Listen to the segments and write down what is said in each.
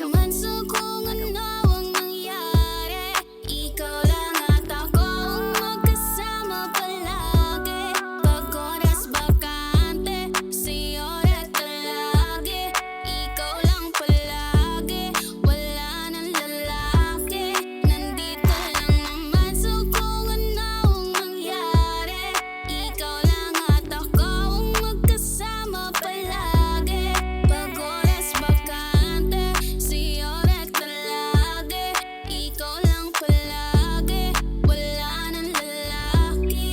naman sa kung ano ang nangyari. Ikaw lang at ako ang magkasama palagi. Pag oras bakante, sa'yo rekta lagi. Ikaw lang palagi, wala nang lalaki. Nandito lang naman sa kung ano ang nangyari. Ikaw lang at ako ang magkasama palagi. Pag oras bakante, sa'yo rekta lagi. Ikaw lang palagi, wala nang lalaki.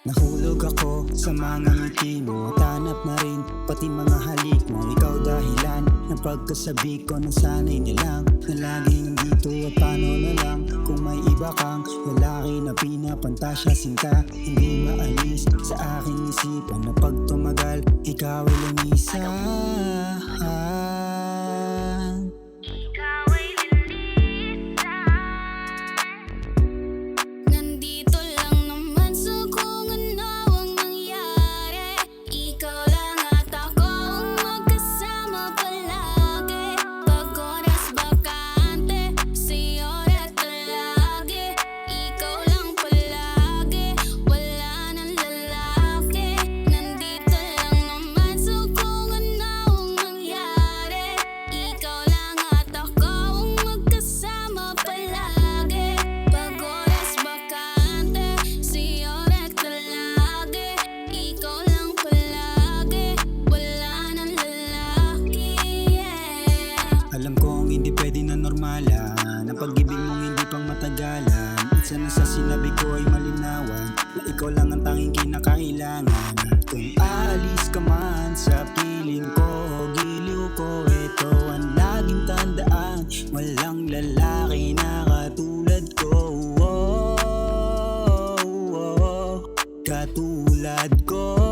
Nahulog ako sa mga ngiti mo at hanap na rin pati mga halik mo. Ikaw dahilan ng pagkasabi ko na sana'y na lang na laging nandito at paano na lang kung may iba kang lalaki na pinapantasyasin ka. Hindi maalis sa aking isipan na pag tumagal ikaw ay lumisan. Ikaw ay nandito lang naman sa kung ano ang nangyari. Ikaw lang at ako ang magkasama palagi. Pag oras bakante, sa'yo rekta lagi. Ikaw lang palagi, wala nang lalaki. Nandito lang naman sa kung ano ang nangyari. Ikaw lang at ako ang magkasama palagi. Pag oras bakante, sa'yo rekta lagi. Ikaw lang palagi, wala nang lalaki. Alam kong hindi pwede na normalan ang pag-ibig mong hindi pang matagalan. At sana sa sinabi ko ay malinawan na ikaw lang ang tanging kinakailangan. Kung aalis ka man sa piling ko o giliw ko, ito ang laging tandaan. Walang lalaki na katulad ko. Katulad ko.